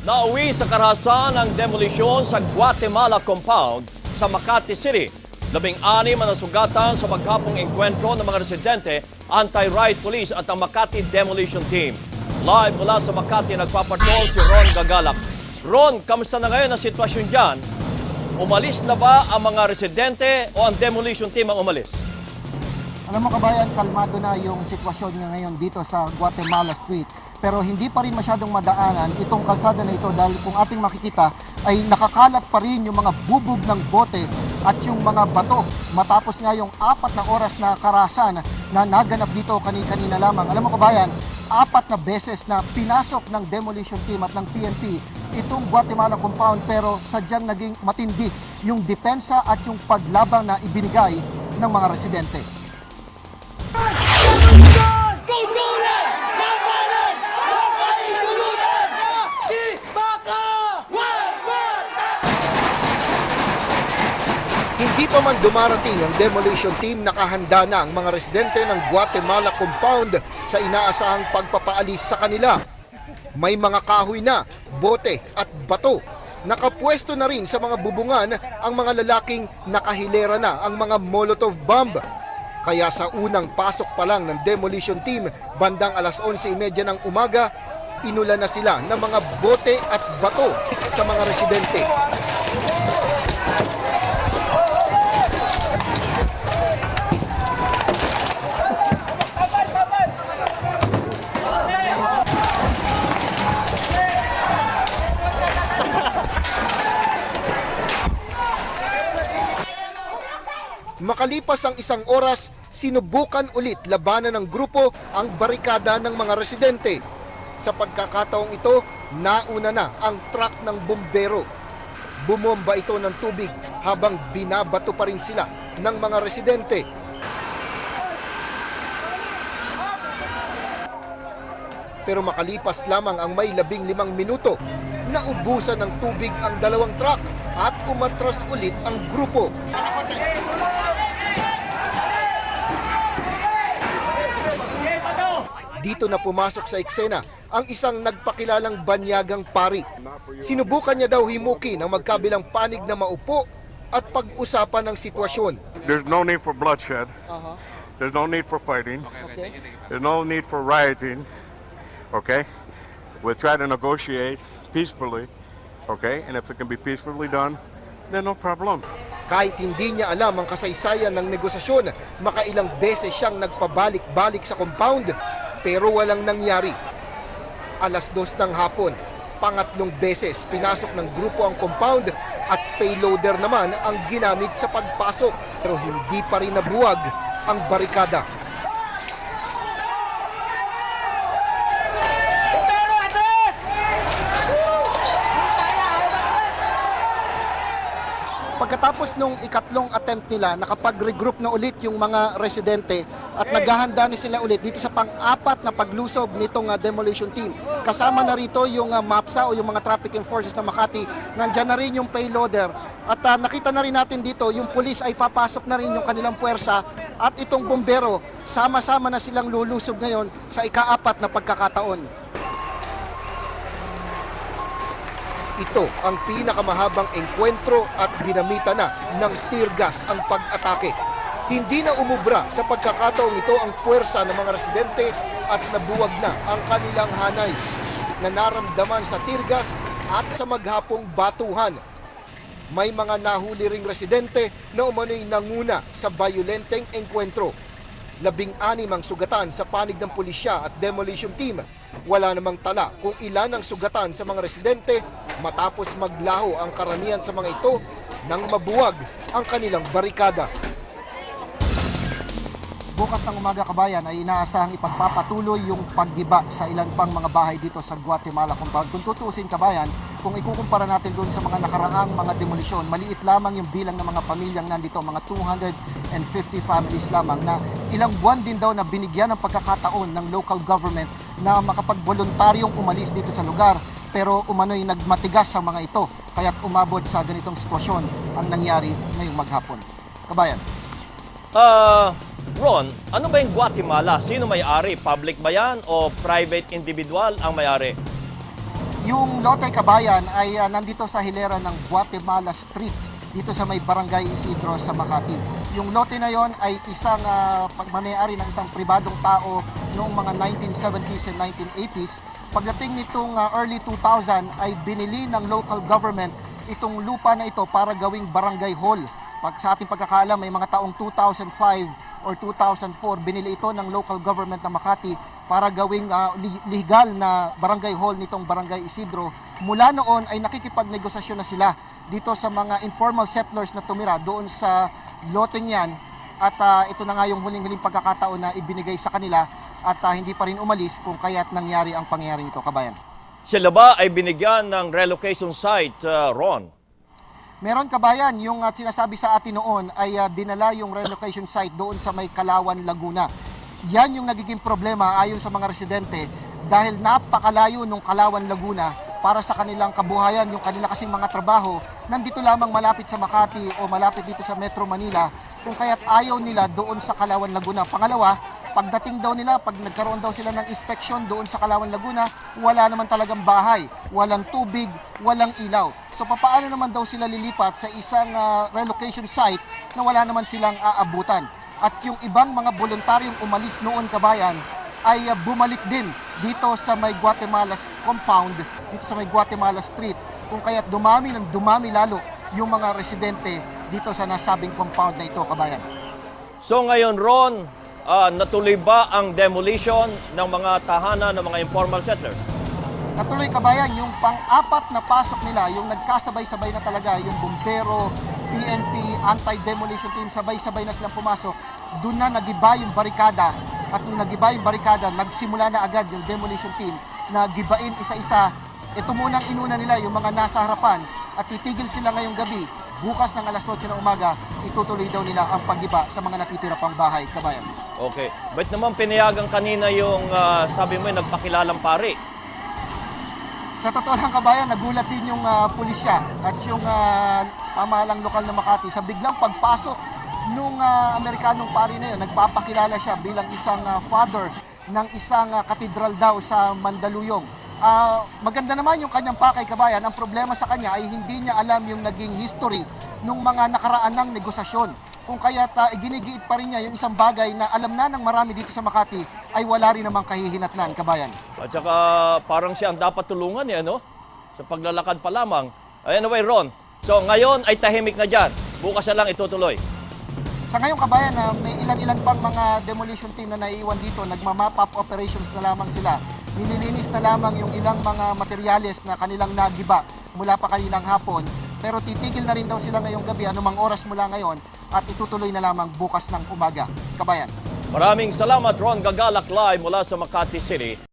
Nauwi sa karahasan ang demolisyon sa Guatemala compound sa Makati City. 16 na nasugatan sa maghapong engkwentro ng mga residente, anti-riot police at ang Makati Demolition Team. Live mula sa Makati, nagpapatrol si Ron Gagalak. Ron, kamusta na ngayon ang sitwasyon dyan? Umalis na ba ang mga residente o ang demolition team ang umalis? Alam mo kabayan, kalmado na yung sitwasyon niya ngayon dito sa Guatemala Street. Pero hindi pa rin masyadong madaanan itong kalsada na ito dahil kung ating makikita ay nakakalat pa rin yung mga bubog ng bote at yung mga bato matapos nga yung 4 na oras na karahasan na naganap dito kanina lamang. Alam mo kabayan, 4 na beses na pinasok ng demolition team at ng PNP itong Guatemala compound pero sadyang naging matindi yung depensa at yung paglabang na ibinigay ng mga residente. Hindi pa man dumarating ang demolition team, nakahanda na ang mga residente ng Guatemala compound sa inaasahang pagpapaalis sa kanila. May mga kahoy na, bote at bato. Nakapwesto na rin sa mga bubungan ang mga lalaking nakahilera na ang mga Molotov bomb. Kaya sa unang pasok pa lang ng demolition team, bandang alas 11:30 ng umaga, inulan na sila ng mga bote at bato sa mga residente. Makalipas ang 1 oras, sinubukan ulit labanan ng grupo ang barikada ng mga residente. Sa pagkakataong ito, nauna na ang truck ng bumbero. Bumomba ito ng tubig habang binabato pa rin sila ng mga residente. Pero makalipas lamang ang may 15 minuto, naubusan ng tubig ang 2 truck at umatras ulit ang grupo. Dito na pumasok sa eksena ang isang nagpakilalang banyagang pari. Sinubukan niya daw himukin ang magkabilang panig na maupo at pag-usapan ng sitwasyon. There's no need for bloodshed. There's no need for fighting. Okay. There's no need for rioting. Okay? We'll try to negotiate peacefully. Okay? And if it can be peacefully done, then no problem. Kahit hindi niya alam ang kasaysayan ng negosasyon, makailang beses siyang nagpabalik-balik sa compound pero walang nangyari. Alas 2 ng hapon, pangatlong beses pinasok ng grupo ang compound at payloader naman ang ginamit sa pagpasok. Pero hindi pa rin nabuwag ang barikada. Pagkatapos nung ikatlong attempt nila, nakapag-regroup na ulit yung mga residente at naghahanda na sila ulit dito sa pang-4 na paglusob nitong demolition team. Kasama na rito yung MAPSA o yung mga traffic enforcers na Makati. Nandyan na rin yung payloader. At nakita na rin natin dito, yung pulis ay papasok na rin yung kanilang puwersa at itong bombero, sama-sama na silang lulusob ngayon sa ika-4 na pagkakataon. Ito ang pinakamahabang engkwentro at ginamita na ng tear gas ang pag-atake. Hindi na umubra sa pagkakataong ito ang puwersa ng mga residente at nabuwag na ang kanilang hanay na naramdaman sa tear gas at sa maghapong batuhan. May mga nahuli ring residente na umano'y nanguna sa bayolenteng engkwentro. 16 ang sugatan sa panig ng pulisya at demolition team. Wala namang tala kung ilan ang sugatan sa mga residente matapos maglaho ang karamihan sa mga ito nang mabuwag ang kanilang barikada. Bukas ng umaga kabayan ay inaasahang ipagpapatuloy yung paggiba sa ilan pang mga bahay dito sa Guatemala compound. Kung tutuusin kabayan, kung ikukumpara natin doon sa mga nakaraang mga demolisyon, maliit lamang yung bilang ng mga pamilyang nandito, mga 250 families lamang na ilang buwan din daw na binigyan ng pagkakataon ng local government na makapag-voluntaryong umalis dito sa lugar. Pero umano'y nagmatigas sa mga ito, kaya't umabot sa ganitong sitwasyon ang nangyari ngayong maghapon. Kabayan. Ron, ano ba yung Guatemala? Sino may-ari? Public ba yan o private individual ang may-ari? Yung lote kabayan ay nandito sa hilera ng Guatemala Street dito sa may Barangay Isidro sa Makati. Yung lote na yon ay isang pagmamayari ng isang pribadong tao noong mga 1970s and 1980s. Pagdating nitong early 2000 ay binili ng local government itong lupa na ito para gawing barangay hall. Pag sa ating pagkakaalam, may mga taong 2005 or 2004, binili ito ng local government ng Makati para gawing legal na barangay hall nitong Barangay Isidro. Mula noon ay nakikipagnegosasyon na sila dito sa mga informal settlers na tumira doon sa loteng yan. At ito na nga yung huling-huling pagkakataon na ibinigay sa kanila at hindi pa rin umalis kung kaya't nangyari ang pangyayaring ito, kabayan. Sila ba ay binigyan ng relocation site, Ron? Meron, kabayan, yung sinasabi sa atin noon ay dinala yung relocation site doon sa may Kalawan, Laguna. Yan yung nagiging problema ayon sa mga residente dahil napakalayo nung Kalawan, Laguna para sa kanilang kabuhayan, yung kanila kasing mga trabaho nandito lamang malapit sa Makati o malapit dito sa Metro Manila, kung kaya't ayaw nila doon sa Kalawan, Laguna. Pangalawa, pagdating daw nila, pag nagkaroon daw sila ng inspection doon sa Kalawan, Laguna, wala naman talagang bahay, walang tubig, walang ilaw. So papaano naman daw sila lilipat sa isang relocation site na wala naman silang aabutan? At yung ibang mga voluntaryong umalis noon, kabayan, ay bumalik din dito sa may Guatemala compound, dito sa may Guatemala Street, kung kaya't dumami ng dumami lalo yung mga residente dito sa nasabing compound na ito, kabayan. So ngayon, Ron, natuloy ba ang demolition ng mga tahanan ng mga informal settlers? Natuloy, kabayan, yung pang-apat na pasok nila, yung nagkasabay-sabay na talaga, yung bumbero, PNP, anti-demolition team, sabay-sabay na silang pumasok, doon na nagiba yung barikada. At nung nagiba yung barikada, nagsimula na agad yung demolition team na gibain isa-isa. Ito munang inuna nila yung mga nasa harapan at titigil sila ngayong gabi. Bukas ng alas 8 ng umaga, itutuloy daw nila ang paggiba sa mga natitira pang bahay, kabayan. Okay. Ba't naman pinayagan kanina yung, sabi mo, nagpakilalang pari? Sa totoo lang, kabayan, nagulat din yung pulisya at yung pamahalang lokal na Makati sa biglang pagpasok nung Amerikanong pari na yun. Nagpapakilala siya bilang isang father ng isang katedral daw sa Mandaluyong. Maganda naman yung kanyang pakay, kabayan. Ang problema sa kanya ay hindi niya alam yung naging history nung mga nakaraan ng negosasyon. Kung kaya't iginigiit pa rin niya yung isang bagay na alam na ng marami dito sa Makati ay wala rin namang kahihinatnan, kabayan. At saka parang siya ang dapat tulungan no? Sa paglalakad pa lamang. Anyway, Ron, so ngayon ay tahimik na dyan. Bukas na lang itutuloy. Sa ngayon, kabayan, may ilan-ilan pang mga demolition team na naiiwan dito. Nagma-map up operations na lamang sila. Nililinis na lamang yung ilang mga materyales na kanilang nagiba mula pa kanilang hapon. Pero titigil na rin daw sila ngayong gabi, anumang oras mula ngayon, at itutuloy na lamang bukas ng umaga, kabayan. Maraming salamat, Ron Gagalak, live mula sa Makati City.